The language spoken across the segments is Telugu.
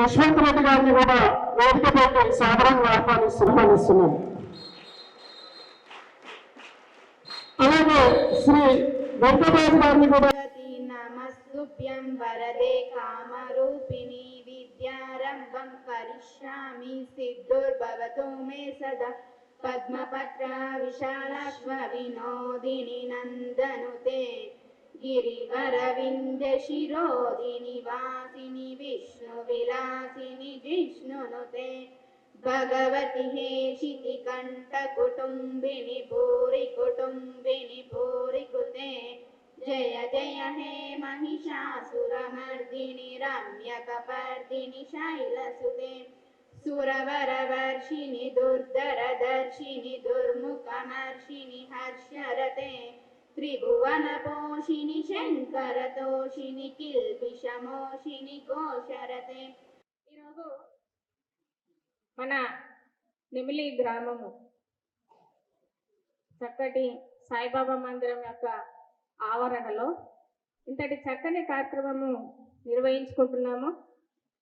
యశ్వంత్ రెడ్డి గారిని కూడా వేదికపైకి సాదరంగా ఆహ్వానిస్తున్నాం. అలాగే శ్రీ వెంకటరాజు గారిని కూడా నమస్తుభ్యం వరదే కామరూపిణి విద్యారంభం కరిష్యామి సిద్ధుర్భవతు మే సదా పద్మపత్ర విశాలాశ్వ వినోదిని నందనుతే గిరివరవింద శిరోదిని వాసిని విష్ణు విలాసిని జిష్ణునుతే భగవతి హేషితి కంఠ కుటుంబిని భూరి కుటుంబిని భూరి కృతే జయ జయ హే महिषासुरमर्दिनि रम्यकपर्दिनि शैलसुते सुरवरवर्षिणि दुर्धरदर्शिनि दुर्मुखमर्षिणि हर्षरते त्रिभुवनपोषिणि शङ्करतोषिणि किल्बिषमोषिणि कोशरते. ఈరోజు మన నెమిలి గ్రామము చక్కటి సాయిబాబా మందిరం యొక్క ఆవరణలో ఇంతటి చక్కని కార్యక్రమము నిర్వహించుకుంటున్నాము.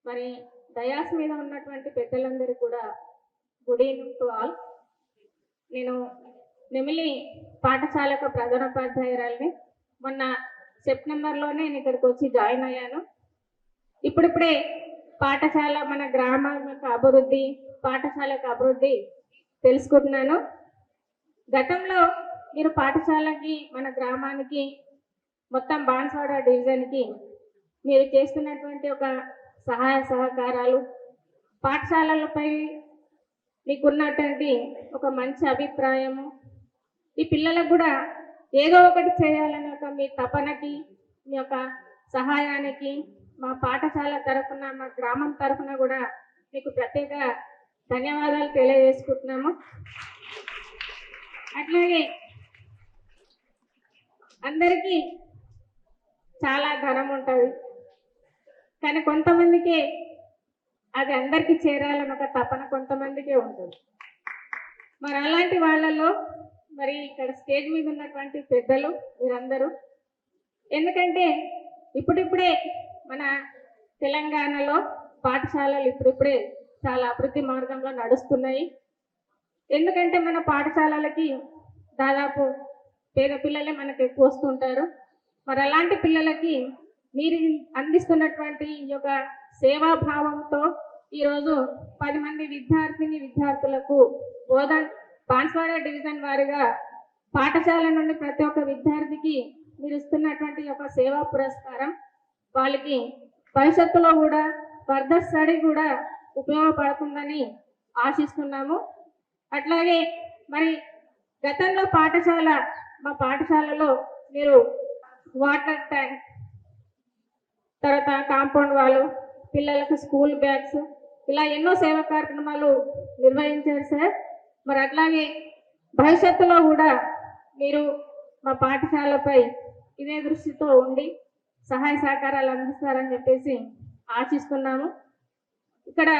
మరి డయాస్ మీద ఉన్నటువంటి పెద్దలందరికీ కూడా గుడ్ ఈవినింగ్ టు ఆల్. నేను నెమిలి పాఠశాలకు ప్రధానోపాధ్యాయురాలిని. మొన్న సెప్టెంబర్లోనే నేను ఇక్కడికి వచ్చి జాయిన్ అయ్యాను. ఇప్పుడిప్పుడే పాఠశాల మన గ్రామం యొక్క అభివృద్ధి, పాఠశాలకు అభివృద్ధి తెలుసుకుంటున్నాను. గతంలో మీరు పాఠశాలకి, మన గ్రామానికి, మొత్తం బాన్స్వాడ డివిజన్కి మీరు చేస్తున్నటువంటి ఒక సహాయ సహకారాలు, పాఠశాలలపై మీకున్నటువంటి ఒక మంచి అభిప్రాయము, ఈ పిల్లలకు కూడా ఏదో ఒకటి చేయాలనే ఒక మీ తపనకి, మీ యొక్క సహాయానికి మా పాఠశాల తరఫున, మా గ్రామం తరఫున కూడా మీకు ప్రత్యేక ధన్యవాదాలు తెలియజేసుకుంటున్నాము. అట్లాగే అందరికీ చాలా ధనం ఉంటుంది, కానీ కొంతమందికి అది అందరికీ చేరాలని ఒక తపన కొంతమందికే ఉంటుంది. మరి అలాంటి వాళ్ళలో మరి ఇక్కడ స్టేజ్ మీద ఉన్నటువంటి పెద్దలు మీరందరూ, ఎందుకంటే ఇప్పుడిప్పుడే మన తెలంగాణలో పాఠశాలలు ఇప్పుడిప్పుడే చాలా అభివృద్ధి మార్గంలో నడుస్తున్నాయి. ఎందుకంటే మన పాఠశాలలకి దాదాపు పేద పిల్లలే మనకు ఎక్కువ వస్తుంటారు. మరి అలాంటి పిల్లలకి మీరు అందిస్తున్నటువంటి ఈ యొక్క సేవాభావంతో ఈరోజు 10 మంది విద్యార్థులకు బాన్స్వాడ డివిజన్ వారిగా పాఠశాల నుండి ప్రతి ఒక్క విద్యార్థికి మీరు ఇస్తున్నటువంటి ఒక సేవా పురస్కారం వాళ్ళకి భవిష్యత్తులో కూడా ఫర్దర్ స్టడీ కూడా ఉపయోగపడుతుందని ఆశిస్తున్నాము. అట్లాగే మరి గతంలో మా పాఠశాలలో మీరు వాటర్ ట్యాంక్, తర్వాత కాంపౌండ్ వాళ్ళు, పిల్లలకు స్కూల్ బ్యాగ్స్, ఇలా ఎన్నో సేవా కార్యక్రమాలు నిర్వహించారు సార్. మరి అట్లాగే భవిష్యత్తులో కూడా మీరు మా పాఠశాలపై ఇదే దృష్టితో ఉండి సహాయ సహకారాలు అందిస్తారని చెప్పేసి ఆశిస్తున్నాము. ఇక్కడ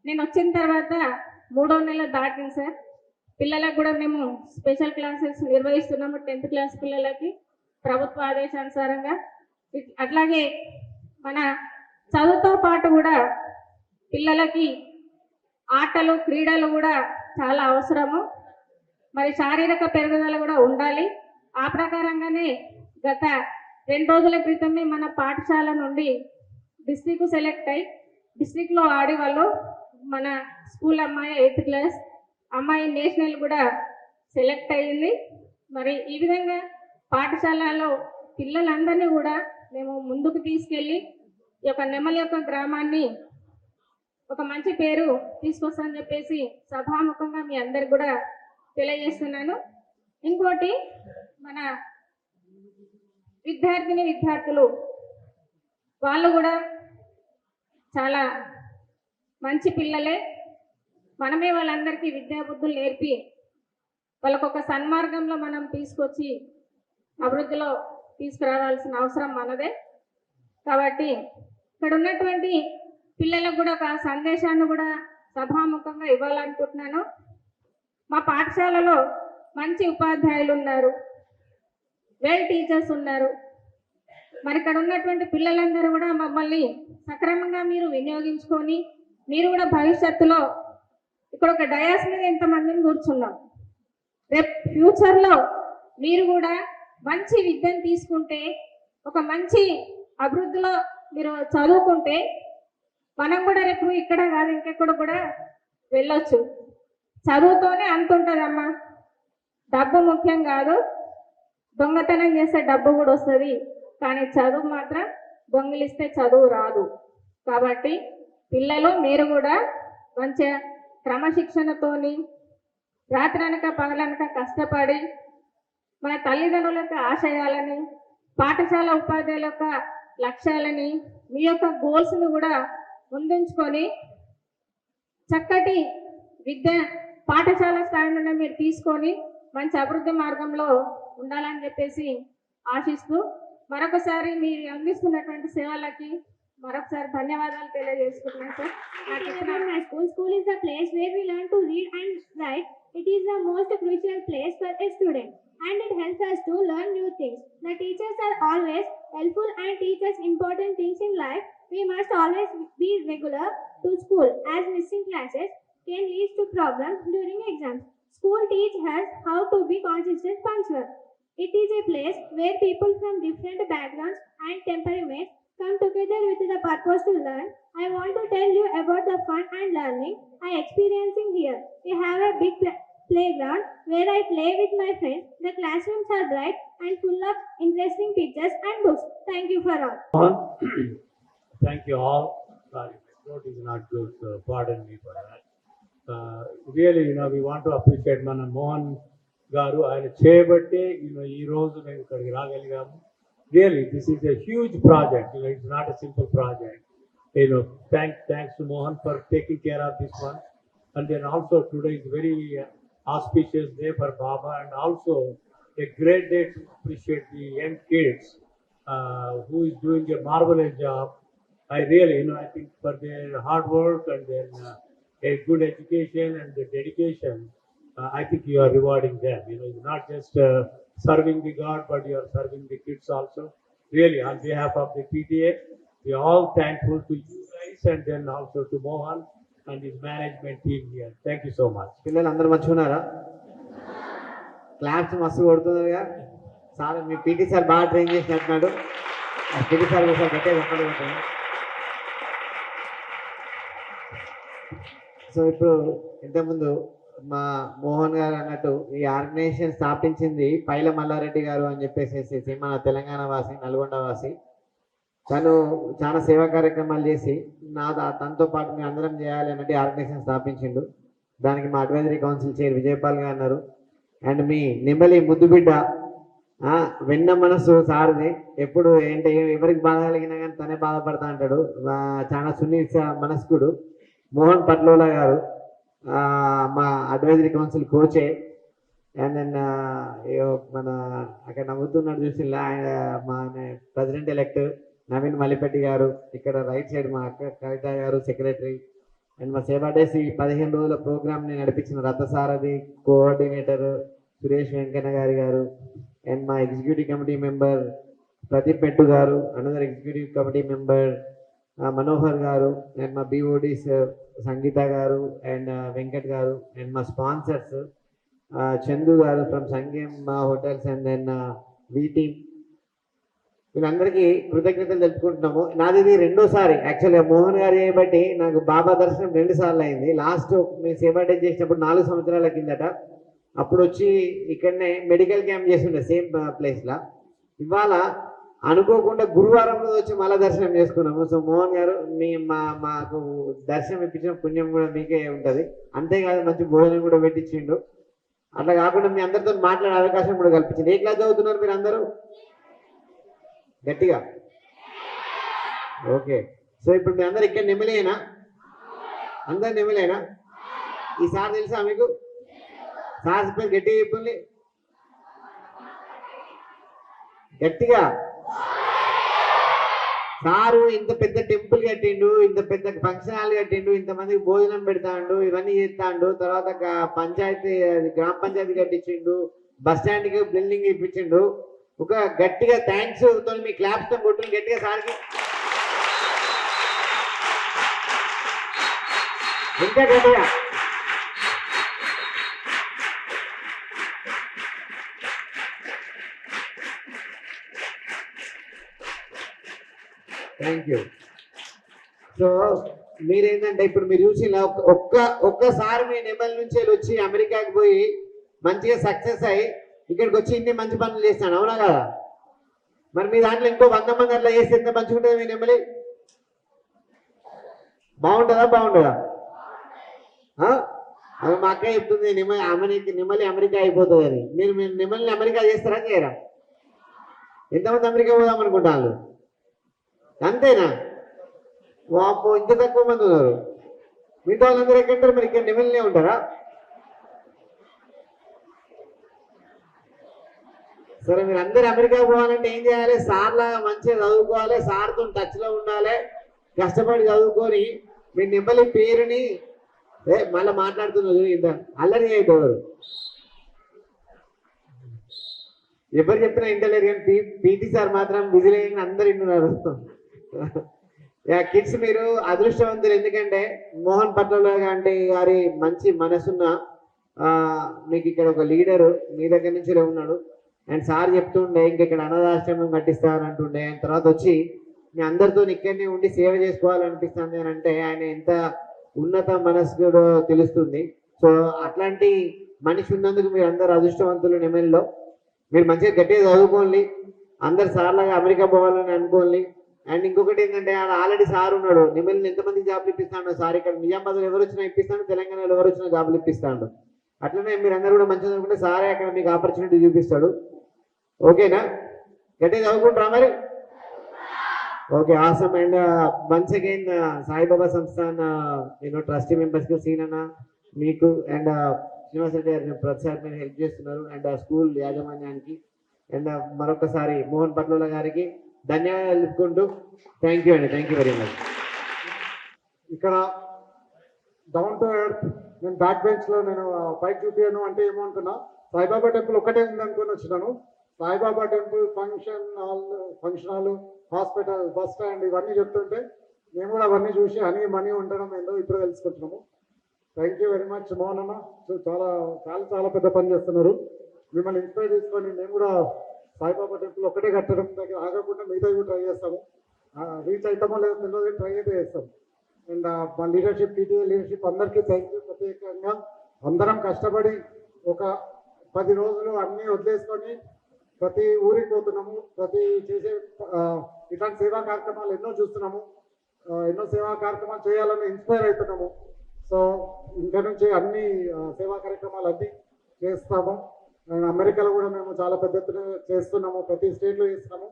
నేను వచ్చిన తర్వాత 3వ నెల దాటింది సార్. పిల్లలకు కూడా మేము స్పెషల్ క్లాసెస్ నిర్వహిస్తున్నాము 10th క్లాస్ పిల్లలకి ప్రభుత్వ ఆదేశానుసారంగా. అట్లాగే మన చదువుతో పాటు కూడా పిల్లలకి ఆటలు, క్రీడలు కూడా చాలా అవసరము. మరి శారీరక పెరుగుదల కూడా ఉండాలి. ఆ ప్రకారంగానే గత 2 రోజుల క్రితమే మన పాఠశాల నుండి డిస్ట్రిక్ట్ సెలెక్ట్ అయ్యి డిస్ట్రిక్ట్లో ఆడేవాళ్ళు మన స్కూల్ అమ్మాయి 8th క్లాస్ అమ్మాయి నేషనల్ కూడా సెలెక్ట్ అయ్యింది. మరి ఈ విధంగా పాఠశాలలో పిల్లలందరినీ కూడా మేము ముందుకు తీసుకెళ్ళి ఈ యొక్క నెమలి యొక్క గ్రామాన్ని ఒక మంచి పేరు తీసుకొస్తామని చెప్పేసి సభాముఖంగా మీ అందరికి కూడా తెలియజేస్తున్నాను. ఇంకోటి, మన విద్యార్థులు వాళ్ళు కూడా చాలా మంచి పిల్లలే. మనమే వాళ్ళందరికీ విద్యాబుద్ధులు నేర్పి వాళ్ళకొక సన్మార్గంలో మనం తీసుకొచ్చి అభివృద్ధిలో తీసుకురావాల్సిన అవసరం మనదే. కాబట్టి ఇక్కడ ఉన్నటువంటి పిల్లలకు కూడా ఒక సందేశాన్ని కూడా సభాముఖంగా ఇవ్వాలనుకుంటున్నాను. మా పాఠశాలలో మంచి ఉపాధ్యాయులు ఉన్నారు, వెల్ టీచర్స్ ఉన్నారు. మరి ఇక్కడ ఉన్నటువంటి పిల్లలందరూ కూడా మమ్మల్ని సక్రమంగా మీరు వినియోగించుకొని మీరు కూడా భవిష్యత్తులో ఇక్కడ ఒక డయాస్ మీద ఎంతమందిని కూర్చున్నాం, రేపు ఫ్యూచర్లో మీరు కూడా మంచి విద్యను తీసుకుంటే ఒక మంచి అభివృద్ధిలో మీరు చదువుకుంటే మనం కూడా రేపు ఇక్కడ కాదు ఇంకెక్కడ కూడా వెళ్ళొచ్చు. చదువుతోనే అంత ఉంటుందమ్మా. డబ్బు ముఖ్యం కాదు, దొంగతనం చేస్తే డబ్బు కూడా వస్తుంది, కానీ చదువు మాత్రం దొంగిలిస్తే చదువు రాదు. కాబట్టి పిల్లలు మీరు కూడా మంచిగా క్రమశిక్షణతోని రాత్రనక పగలనక కష్టపడి మన తల్లిదండ్రుల యొక్క ఆశయాలని, పాఠశాల ఉపాధ్యాయుల యొక్క లక్ష్యాలని, మీ యొక్క గోల్స్ని కూడా ముందుంచుకొని చక్కటి విద్య పాఠశాల స్థాయి నుండి మీరు తీసుకొని మంచి అభివృద్ధి మార్గంలో ఉండాలని చెప్పేసి ఆశిస్తూ మరొకసారి మీరు అందిస్తున్నటువంటి సేవలకి మరొకసారి ధన్యవాదాలు తెలియజేసుకుంటున్నాను sir. My school is the place where we learn to read and write. It is the most crucial place for a student, and it helps us to learn new things. The teachers are always helpful and teach us important things in life. We must always be regular to school, as missing classes can lead to problems during exams. School teaches us how to be consistent, punctual. It is a place where people from different backgrounds and temperaments come together with the purpose to learn. I want to tell you about the fun and learning I experiencing here. We have a big playground where I play with my friends. The classrooms are bright and full of interesting pictures and books. Thank you for all. Thank you all. Sorry, my throat is not good, so pardon me for that. Really, we want to appreciate మన మోహన్ గారు. ఆయన చేయబట్టి ఈ రోజు మేము ఇక్కడికి రాగలిగాము. Really, this is a huge project. It's not a simple project. Thanks to Mohan for taking care of this one. And then also today is very auspicious day for Baba, and also a great day to appreciate the young kids who is doing a marvelous job. I really, I think for their hard work and then a good education and the dedication, I think you are rewarding them. It's not just serving the God, but you are serving the kids also. Really, on behalf of the PTA, we are all thankful to you guys and then also to Mohan and his management team here. Thank you so much. పిల్లలు అందరూ మంచిగా ఉన్నారా? క్లాప్స్ మస్తు కొడుతున్నారుగా. సార్ మీ పీటీ సార్ బాగా ట్రైన్ చేసినట్టున్నాడు. పీటీ సార్ ఒకసారి గట్టిగా చెప్పాలి. సో ఇప్పుడు ఇంతకుముందు మా మోహన్ గారు అన్నట్టు ఈ ఆర్గనైజేషన్ స్థాపించింది పైల మల్లారెడ్డి గారు అని చెప్పేసి మన తెలంగాణ వాసి, నల్గొండ వాసి. తను చాలా సేవా కార్యక్రమాలు చేసి తనతో పాటు మేము అందరం చేయాలి అన్నట్టు ఆర్గనైజేషన్ స్థాపించిండు. దానికి మా అడ్వైజరీ కౌన్సిల్ చైర్ విజయపాల్ గారు అన్నారు. అండ్ మీ నిమ్మలి ముద్దుబిడ్డ వెన్న మనసు సార్ది. ఎప్పుడు ఏంటి ఎవరికి బాధ కలిగినా కానీ తనే బాధపడతా అంటాడు. చాలా సున్నిత మనస్కుడు మోహన్ పట్లోలా గారు మా అడ్వైజరీ కౌన్సిల్ కోచే. అండ్ దెన్ మన అక్కడ నవ్వుతున్నాడు చూసిలా ఆయన మా ప్రెసిడెంట్ ఎలెక్ట్ నవీన్ మల్లిపెట్టి గారు. ఇక్కడ రైట్ సైడ్ మా అక్క కవిత గారు సెక్రటరీ. అండ్ మా సేవా డేస్ ఈ 15 రోజుల ప్రోగ్రామ్ని నడిపించిన రథసారథి కోఆర్డినేటర్ సురేష్ వెంకన్న గారు. అండ్ మా ఎగ్జిక్యూటివ్ కమిటీ మెంబర్ ప్రదీప్ పెట్టు గారు, another executive committee member Manohar గారు. అండ్ మా బీఓడీస్ సంగీత గారు అండ్ వెంకట్ గారు. అండ్ మా sponsors Chandu garu from Sangem hotels and then we team. వీళ్ళందరికీ కృతజ్ఞతలు తెలుపుకుంటున్నాము. నాది ఇది రెండోసారి యాక్చువల్గా మోహన్ గారు చేయబట్టి నాకు బాబా దర్శనం 2 సార్లు అయింది. లాస్ట్ మేము సేవా డే చేసినప్పుడు 4 సంవత్సరాల కిందట. అప్పుడు వచ్చి ఇక్కడనే మెడికల్ క్యాంప్ చేస్తుండే సేమ్ ప్లేస్లో. ఇవాళ అనుకోకుండా గురువారం రోజు వచ్చి మళ్ళీ దర్శనం చేసుకున్నాము. సో మోహన్ గారు మాకు దర్శనం ఇప్పించిన పుణ్యం కూడా మీకే ఉంటుంది. అంతేకాదు మంచి భోజనం కూడా పెట్టించిండు. అట్లా కాకుండా మీ అందరితో మాట్లాడే అవకాశం కూడా కల్పించింది. ఏ క్లాస్ చదువుతున్నారు మీరు అందరూ? గట్టిగా ఓకే. సో ఇప్పుడు మీ అందరు ఇక్కడ నెమ్మలేనా? అందరు నెమ్మలేనా? ఈ సార్ తెలుసా మీకు? సార్ పేరు గట్టిగా చెప్పండి, గట్టిగా. సారు ఇంత పెద్ద టెంపుల్ కట్టిండు, ఇంత పెద్ద ఫంక్షన్ హాల్ కట్టిండు, ఇంతమందికి భోజనం పెడతాండు, ఇవన్నీ చేస్తాండు. తర్వాత పంచాయతీ గ్రామ పంచాయతీ కట్టించిండు, బస్ స్టాండ్కి బిల్డింగ్ ఇప్పించిండు. ఒక గట్టిగా థ్యాంక్స్ తో మీ క్లాప్స్ తో కొట్టు గట్టిగా సార్కి. ఇంకా గట్టిగా. Thank you. సో మీరేంటంటే ఇప్పుడు మీరు చూసిన ఒక్కసారి మీ నెమల్ నుంచి వచ్చి అమెరికాకి పోయి మంచిగా సక్సెస్ అయ్యి ఇక్కడికి వచ్చి ఇన్ని మంచి పనులు చేస్తాను, అవునా కదా? మరి మీ దాంట్లో ఇంకో 100 మంది అట్లా చేస్తే ఎంత మంచిగా ఉంటుంది మీ నెమలి? బాగుంటుందా? అది మా అక్క చెప్తుంది, నెమలి అమెరికా అయిపోతుంది అని. మీరు నెమలిని అమెరికా చేస్తారా చేయరా? ఎంతమంది అమెరికా పోదాం అనుకుంటారు? అంతేనా? వాపో ఇంత తక్కువ మంది ఉన్నారు. మిగతా వాళ్ళందరూ ఎక్కడంటారు? మరి ఇక్కడ నెమలినే ఉంటారా? సరే, మీరు అందరు అమెరికా పోవాలంటే ఏం చేయాలి? సార్లాగా మంచిగా చదువుకోవాలి, సార్తో టచ్లో ఉండాలి, కష్టపడి చదువుకొని మీ నెమలి పేరుని మళ్ళీ మాట్లాడుతున్నారు ఇంత అల్లరి అయిపోయారు. ఎవరు చెప్పినా ఇంటలేరు, కానీ పీటీ సార్ మాత్రం బిజీ లేని అందరు వింటున్నారు. కిడ్స్ మీరు అదృష్టవంతులు, ఎందుకంటే మోహన్ పట్ల గారి మంచి మనసున్న మీకు ఇక్కడ ఒక లీడరు మీ దగ్గర నుంచి ఉన్నాడు. అండ్ సార్ చెప్తుండే ఇక్కడ అనాథాశ్రమం కట్టిస్తారంటుండే. ఆయన తర్వాత వచ్చి మీ అందరితో ఇక్కడనే ఉండి సేవ చేసుకోవాలనిపిస్తుంది అని అంటే ఆయన ఎంత ఉన్నత మనస్కుడో తెలుస్తుంది. సో అట్లాంటి మనిషి ఉన్నందుకు మీరు అందరు అదృష్టవంతులు. నెమలిలో మీరు మంచిగా గట్టిగా చదువుకోండి, అందరు సార్లాగా అమెరికా పోవాలని అనుకోండి. అండ్ ఇంకొకటి ఏంటంటే ఆల్రెడీ సార్ ఉన్నాడు, నెమలిని ఎంతమందికి జాబులు ఇప్పిస్తాడు సార్. ఇక్కడ నిజామాబాద్లో ఎవరు వచ్చినా ఇప్పిస్తాడు, తెలంగాణలో ఎవరు వచ్చినా జాబులు ఇప్పిస్తాడు. అట్లనే మీరు అందరూ కూడా మంచిగా చదువుకుంటే సారే అక్కడ మీకు ఆపర్చునిటీ చూపిస్తాడు. ఓకేనా? గట్టిగా చదువుకుంటారా మరి? Okay, awesome. And once again Saibaba Samsthan trustee మెంబర్స్కి సీనన్న మీకు అండ్ శ్రీనివాస్ రెడ్డి గారు ప్రతిసారి మీరు హెల్ప్ చేస్తున్నారు. అండ్ స్కూల్ యాజమాన్యానికి అండ్ మరొకసారి మోహన్ పట్ల గారికి ధన్యవాదాలు తెలుపుకుంటూ థ్యాంక్ యూ అండి. Thank you very much. ఇక్కడ డౌన్ టు ఎర్త్, నేను బ్యాక్ బెంచ్లో నేను పైకి చూపించాను అంటే ఏమనుకున్నా, సాయిబాబా టెంపుల్ ఒక్కటే ఉంది అనుకుని వచ్చినాను. Saibaba temple, function hall, hospital, bus stand ఇవన్నీ చెప్తుంటే మేము కూడా అవన్నీ చూసి మనీ ఉండడం ఏందో ఇప్పుడు తెలుసుకుంటున్నాము. Thank you very much Mohan అన్న. చాలా చాలా చాలా పెద్ద పని చేస్తున్నారు. మిమ్మల్ని ఇన్స్పైర్ చేసుకొని మేము కూడా సాయిబాబా టెంపుల్ ఒక్కటే కట్టడం దగ్గర ఆగకుండా మిగతా కూడా ట్రై చేస్తాము. రీచ్ అవుతామో లేదో తెలియదు, ట్రై అయితే చేస్తాం. అండ్ మా లీడర్షిప్, టీటీ లీడర్షిప్ అందరికీ థ్యాంక్ యూ. ప్రత్యేకంగా అందరం కష్టపడి ఒక 10 రోజులు అన్నీ వదిలేసుకొని ప్రతి ఊరికి పోతున్నాము. ప్రతి చేసే ఇట్లాంటి సేవా కార్యక్రమాలు ఎన్నో చూస్తున్నాము, ఎన్నో సేవా కార్యక్రమాలు చేయాలని ఇన్స్పైర్ అవుతున్నాము. సో ఇంకా నుంచి అన్ని సేవా కార్యక్రమాలు అన్నీ చేస్తాము. అమెరికాలో కూడా మేము చాలా పెద్ద ఎత్తున చేస్తున్నాము, ప్రతి స్టేట్లో చేస్తున్నాము.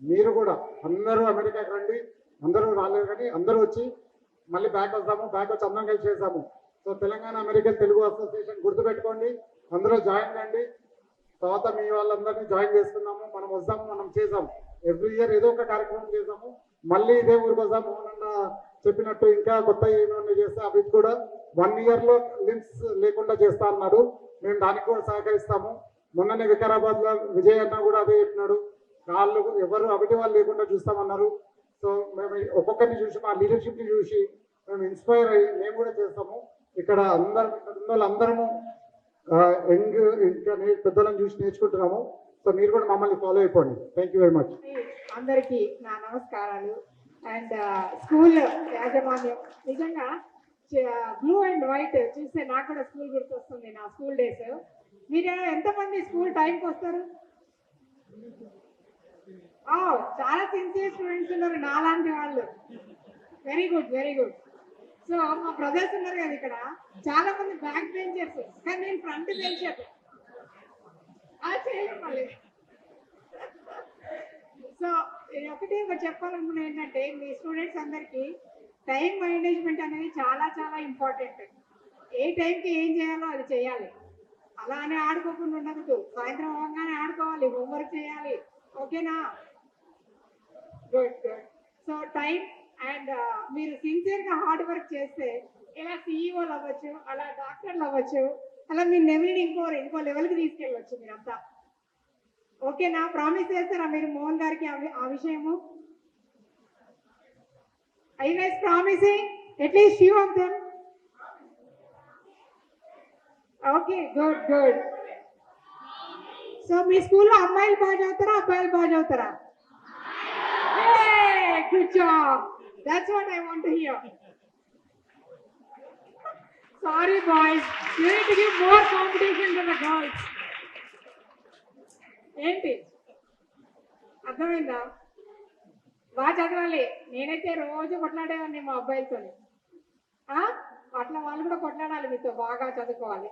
మీరు కూడా అందరూ అమెరికాకి రండి. అందరూ రాలేదు కానీ అందరూ వచ్చి మళ్ళీ బ్యాక్ వస్తాము, బ్యాక్ వచ్చి అందరం కలిసి చేస్తాము. So Telangana American Telugu association గుర్తుపెట్టుకోండి, అందరూ జాయిన్ కండి. తర్వాత మీ వాళ్ళందరినీ జాయిన్ చేసుకున్నాము, మనం వస్తాము, మనం చేసాము. ఎవ్రీ ఇయర్ ఏదో ఒక కార్యక్రమం చేసాము. మళ్ళీ ఇదే ఊరికి వస్తాము. మోహన్ చెప్పినట్టు ఇంకా కొత్త ఏమైనా చేస్తే అవి కూడా 1 yearలో లింక్స్ లేకుండా చేస్తా అన్నాడు. మేము దానికి కూడా సహకరిస్తాము. మొన్ననే వికారాబాద్లో విజయ్ అన్న కూడా అదే చెప్పినాడు, కాళ్ళు ఎవరు అవిటి వాళ్ళు లేకుండా చూస్తామన్నారు. సో మేము ఒక్కొక్కరిని చూసి మా లీడర్షిప్ని చూసి మేము ఇన్స్పైర్ అయ్యి మేము కూడా చేస్తాము. ఇక్కడ అందరము యంగ్ ఇంకా పెద్దలను చూసి నేర్చుకుంటున్నాము. సో మీరు కూడా మమ్మల్ని ఫాలో అయిపోండి. Thank you very much. అందరికీ నా నమస్కారాలు. అండ్ స్కూల్ యాజమాన్యం నిజంగా బ్లూ అండ్ వైట్ చూస్తే నాకు కూడా స్కూల్ గుర్తొస్తుంది, నా స్కూల్ డేస్. మీరు ఎంతమంది స్కూల్ టైంకి వస్తారు? చాలా సిన్సియర్ స్టూడెంట్స్ ఉన్నారు నాలాంటి వాళ్ళు. Very good, very good. So మా బ్రదర్స్ ఉన్నారు కదా ఇక్కడ, చాలా మంది బ్యాక్ బెంచర్స్, కానీ నేను ఫ్రంట్ బెంచర్. మళ్ళీ సో ఒకటి చెప్పాలనుకున్నా ఏంటంటే, మీ స్టూడెంట్స్ అందరికీ టైం మేనేజ్మెంట్ అనేది చాలా చాలా ఇంపార్టెంట్. ఏ టైంకి ఏం చేయాలో అది చేయాలి. అలానే ఆడుకోకుండా ఉండదు. సాయంత్రం అవ్వగానే ఆడుకోవాలి, హోంవర్క్ చేయాలి. ఓకేనా? Good good. So time and మీరు సిన్సియర్గా హార్డ్ వర్క్ చేస్తే ఇలా సీఈఓలు అవ్వచ్చు, అలా డాక్టర్లు అవ్వచ్చు, అలా మీ నెమలిని ఇంకో లెవెల్కి తీసుకెళ్ళవచ్చు మీరంతా. ఓకేనా? ప్రామిస్ చేస్తారా మీరు మోహన్ గారికి ఆ విషయము? Are you guys promising? At least few of them. Okay, good, good. So మీ స్కూల్లో అమ్మాయిలు బాగా చదువుతారా, అబ్బాయిలు బాగా చదువుతారా? Hey, good job. That's what I want to hear. Sorry boys, you need to give more competition to the girls. ఏంటి అర్థమైందా? బాగా చదవాలి. నేనైతే రోజు కొట్లాడేవాడిని మా అబ్బాయిలతో. అట్లా వాళ్ళు కూడా కొట్లాడాలి మీతో, బాగా చదువుకోవాలి.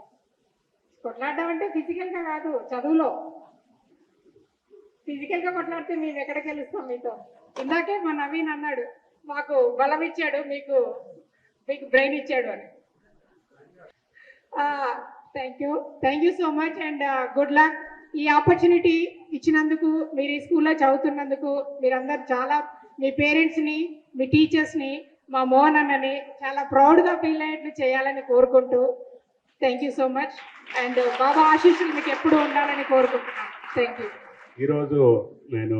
కొట్లాడడం అంటే ఫిజికల్గా కాదు, చదువులో. ఫిజికల్గా కొట్లాడితే మేము ఎక్కడికి గెలుస్తాం మీతో? ఇందాకే మా నవీన్ అన్నాడు, మాకు బలం ఇచ్చాడు, మీకు బ్రెయిన్ ఇచ్చాడు అని. Thank you so much and good luck. ఈ ఆపర్చునిటీ ఇచ్చినందుకు, మీరు ఈ స్కూల్లో చదువుతున్నందుకు మీరందరూ చాలా, మీ పేరెంట్స్ని, మీ టీచర్స్ని, మా మోహన్ అన్నని చాలా ప్రౌడ్గా ఫీల్ అయ్యేట్లు చేయాలని కోరుకుంటూ thank you so much. And Baba ఆశీస్సులు మీకు ఎప్పుడు ఉండాలని కోరుకుంటున్నాను. Thank you. ఈరోజు నేను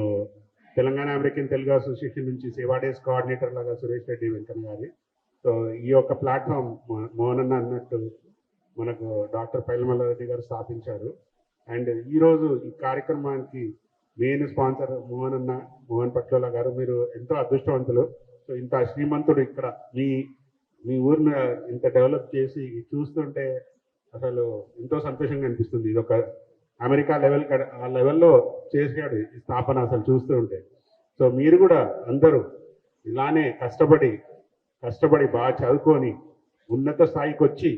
తెలంగాణ అమెరికన్ తెలుగు అసోసియేషన్ నుంచి సేవా డేస్ కోఆర్డినేటర్ లాగా సురేష్ రెడ్డి వెంకన్న గారి. సో ఈ యొక్క ప్లాట్ఫామ్ మోహన్ అన్న అన్నట్టు మనకు డాక్టర్ పైలమల్లారెడ్డి గారు స్థాపించారు. అండ్ ఈరోజు ఈ కార్యక్రమానికి మెయిన్ స్పాన్సర్ మోహన్ పట్లోల గారు. మీరు ఎంతో అదృష్టవంతులు. సో ఇంత శ్రీమంతుడు ఇక్కడ మీ ఊరిని ఇంత డెవలప్ చేసి చూస్తుంటే అసలు ఎంతో సంతోషంగా అనిపిస్తుంది. ఇది ఒక అమెరికా ఆ లెవెల్లో చేసాడు ఈ స్థాపన అసలు చూస్తూ ఉంటే. సో మీరు కూడా అందరూ ఇలానే కష్టపడి బాగా చదువుకొని ఉన్నత స్థాయికి వచ్చి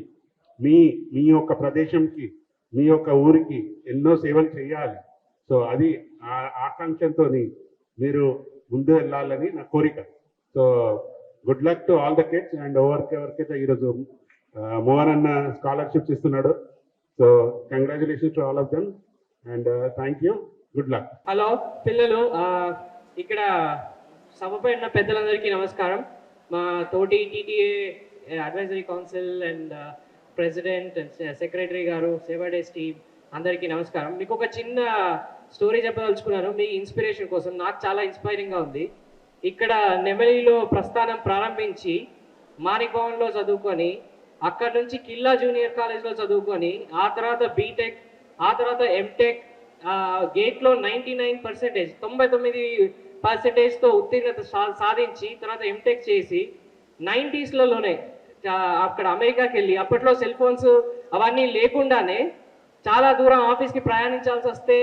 మీ యొక్క ప్రదేశంకి, మీ యొక్క ఊరికి ఎన్నో సేవలు చేయాలి. సో అది ఆకాంక్షతో మీరు ముందు వెళ్ళాలని నా కోరిక. So good luck to all the kids. And ఎవరికైతే ఈరోజు మోహన్ అన్న స్కాలర్షిప్స్ ఇస్తున్నాడు. So congratulations to all of them and thank you. Good luck. Hello పిల్లలు, ఇక్కడ సభపై ఉన్న పెద్దలందరికీ నమస్కారం. మా తోటి TTA advisory council and president and secretary గారు, సేవా డేస్ టీమ్ అందరికీ నమస్కారం. మీకు ఒక చిన్న స్టోరీ చెప్పదలుచుకున్నాను మీ ఇన్స్పిరేషన్ కోసం. నాకు చాలా ఇన్స్పైరింగ్గా ఉంది. ఇక్కడ నెమలిలో ప్రస్థానం ప్రారంభించి మాణిక్ భవన్లో చదువుకొని, అక్కడ నుంచి కిల్లా జూనియర్ కాలేజ్లో చదువుకొని, ఆ తర్వాత బీటెక్, ఆ తర్వాత ఎంటెక్, గేట్లో 99%, 99%తో ఉత్తీర్ణత సాధించి తర్వాత ఎంటెక్ చేసి 90sలోనే అక్కడ అమెరికాకి వెళ్ళి, అప్పట్లో సెల్ ఫోన్స్ అవన్నీ లేకుండానే చాలా దూరం ఆఫీస్కి ప్రయాణించాల్సి వస్తే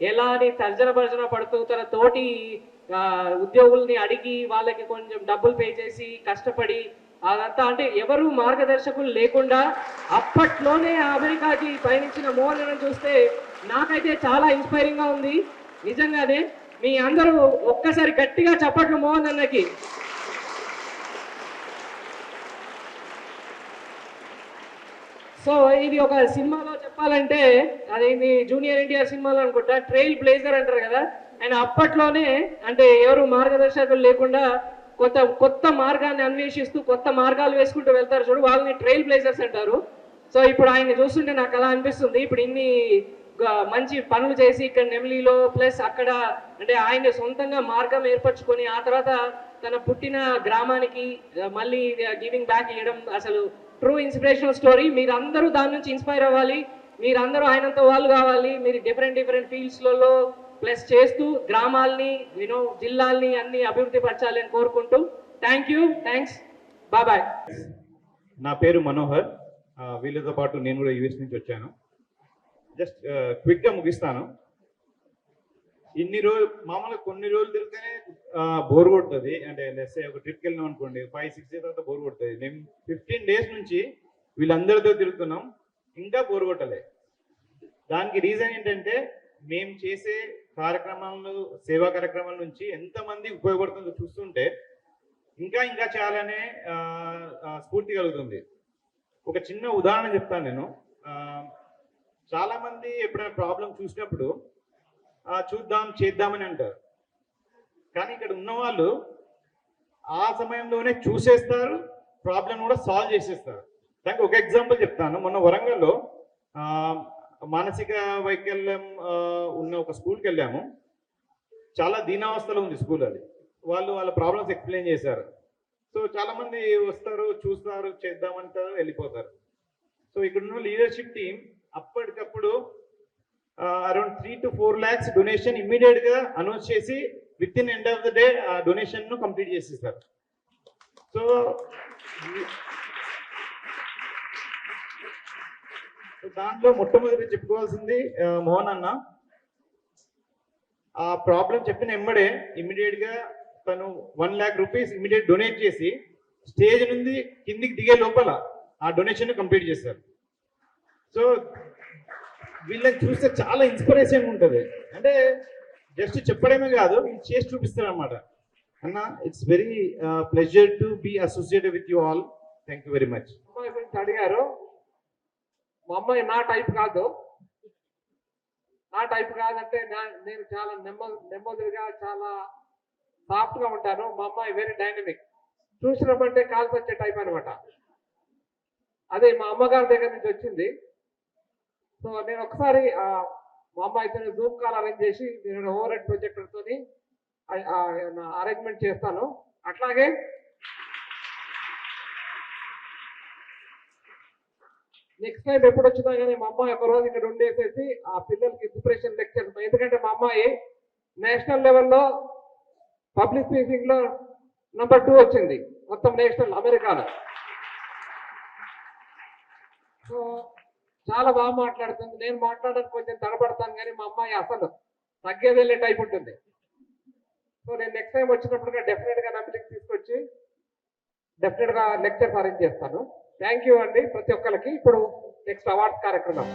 ఎలా అని తర్జన పడుతూ తన తోటి ఉద్యోగుల్ని అడిగి వాళ్ళకి కొంచెం డబ్బులు పే చేసి కష్టపడి అదంతా, అంటే ఎవరు మార్గదర్శకులు లేకుండా అప్పట్లోనే అమెరికాకి పయనించిన మోహన్ అన్నని చూస్తే నాకైతే చాలా ఇన్స్పైరింగ్గా ఉంది. నిజంగానే మీ అందరూ ఒక్కసారి గట్టిగా చప్పట్లు మోహన్ అన్నకి. సో ఇది ఒక సినిమాలో చెప్పాలంటే అదేంటి జూనియర్ ఎన్టీఆర్ సినిమాలో అనుకుంటా, ట్రైల్ బ్లేజర్ అంటారు కదా. ఆయన అప్పట్లోనే అంటే ఎవరు మార్గదర్శకులు లేకుండా కొత్త మార్గాన్ని అన్వేషిస్తూ కొత్త మార్గాలు వేసుకుంటూ వెళ్తారు చూడు, వాళ్ళని ట్రైల్ బ్లేజర్స్ అంటారు. సో ఇప్పుడు ఆయన్ని చూస్తుంటే నాకు అలా అనిపిస్తుంది. ఇప్పుడు ఇన్ని మంచి పనులు చేసి ఇక్కడ నెమ్లీలో ప్లస్ అక్కడ అంటే ఆయన సొంతంగా మార్గం ఏర్పరచుకొని ఆ తర్వాత తన పుట్టిన గ్రామానికి మళ్ళీ గివింగ్ బ్యాక్ ఇవ్వడం అసలు ట్రూ ఇన్స్పిరేషనల్ స్టోరీ. మీరందరూ దాని నుంచి ఇన్స్పైర్ అవ్వాలి. మీరందరూ ఆయనంతో వాళ్ళు కావాలి. మీరు డిఫరెంట్ ఫీల్డ్స్లలో ప్లస్ చేస్తూ గ్రామాల్ని జిల్లాల్ని అన్ని అభివృద్ధి పరచాలి అని కోరుకుంటూ థ్యాంక్స్ బాయ్. నా పేరు మనోహర్. వీళ్ళతో పాటు నేను కూడా యూఎస్ నుంచి వచ్చాను. జస్ట్ క్విక్గా ముగిస్తాను. ఇన్ని రోజులు మామూలుగా కొన్ని రోజులు తిరిగితేనే బోర్ కొడుతుంది. అంటే లెట్స్ ఒక ట్రిప్కి వెళ్ళినాం అనుకోండి, 5-6 days తర్వాత బోర్ కొడుతుంది. మేము 15 days నుంచి వీళ్ళందరితో తిరుగుతున్నాం, ఇంకా బోర్ కొట్టలే. దానికి రీజన్ ఏంటంటే మేము చేసే సేవా కార్యక్రమాల నుంచి ఎంతమంది ఉపయోగపడుతుందో చూస్తుంటే ఇంకా చేయాలనే స్ఫూర్తి కలుగుతుంది. ఒక చిన్న ఉదాహరణ చెప్తాను నేను. చాలా మంది ఎప్పుడైనా ప్రాబ్లం చూసినప్పుడు చేద్దామని అంటారు. కానీ ఇక్కడ ఉన్నవాళ్ళు ఆ సమయంలోనే చూసేస్తారు, ప్రాబ్లం కూడా సాల్వ్ చేసేస్తారు. దానికి ఒక ఎగ్జాంపుల్ చెప్తాను. మొన్న వరంగల్లో మానసిక వైకల్యం ఉన్న ఒక స్కూల్కి వెళ్ళాము. చాలా దీనావస్థలో ఉంది స్కూల్. అది వాళ్ళ ప్రాబ్లమ్స్ ఎక్స్ప్లెయిన్ చేశారు. సో చాలామంది వస్తారు, చూస్తారు, చేద్దామంటారు, వెళ్ళిపోతారు. సో ఇక్కడ ఉన్న లీడర్షిప్ టీం అప్పటికప్పుడు అరౌండ్ 3 to 4 lakhs డొనేషన్ ఇమ్మీడియట్గా అనౌన్స్ చేసి with in end of the day ఆ డొనేషన్ను కంప్లీట్ చేసేస్తారు. సో దాంట్లో మొట్టమొదటి చెప్పుకోవాల్సింది మోహన్ అన్న. ఆ ప్రాబ్లం చెప్పిన ఎమ్మడే ఇమ్మీడియట్గా తను 1 lakh rupees ఇమ్మీడియట్ డొనేట్ చేసి స్టేజ్ నుండి కిందికి దిగే లోపల ఆ డొనేషన్ కంప్లీట్ చేశారు. సో వీళ్ళని చూస్తే చాలా ఇన్స్పిరేషన్ ఉంటుంది. అంటే జస్ట్ చెప్పడమే కాదు, వీళ్ళు చేసి చూపిస్తారు అనమాట. అన్న, it's very pleasure to be associated with you all. Thank you very much. అమ్మాయి గురించి అడిగారు. మా అమ్మాయి నా టైప్ కాదు. నా టైప్ కాదంటే నేను చాలా నెమ్మదిగా చాలా సాఫ్ట్గా ఉంటాను. మా అమ్మాయి వెరీ డైనమిక్. చూసినప్పుడంటే కాల్సి వచ్చే టైప్ అనమాట. అదే మా అమ్మగారి దగ్గర నుంచి వచ్చింది. సో నేను ఒకసారి మా అమ్మాయితో జూమ్ కాల్ అరేంజ్ చేసి నేను ఓవర్ హెడ్ ప్రొజెక్టర్తో అరేంజ్మెంట్ చేస్తాను. అట్లాగే నెక్స్ట్ టైం ఎప్పుడు వచ్చినా కానీ మా అమ్మాయి ఒక రోజు ఇక్కడ ఉండేసేసి ఆ పిల్లలకి ఇన్స్పిరేషన్ లెక్చర్స్, ఎందుకంటే మా అమ్మాయి నేషనల్ లెవెల్లో పబ్లిక్ స్పీకింగ్ లో నంబర్ 2 వచ్చింది మొత్తం నేషనల్ అమెరికాలో. సో చాలా బాగా మాట్లాడుతుంది. నేను మాట్లాడడానికి కొంచెం తడబడతాను, కానీ మా అమ్మాయి అసలు తగ్గేదెళ్ళే టైప్ ఉంటుంది. సో నేను నెక్స్ట్ టైం వచ్చినప్పుడు డెఫినెట్గా నా మీటింగ్ తీసుకొచ్చి డెఫినెట్గా లెక్చర్స్ అరేంజ్ చేస్తాను. థ్యాంక్ యూ అండి ప్రతి ఒక్కరికి. ఇప్పుడు నెక్స్ట్ అవార్డ్స్ కార్యక్రమం.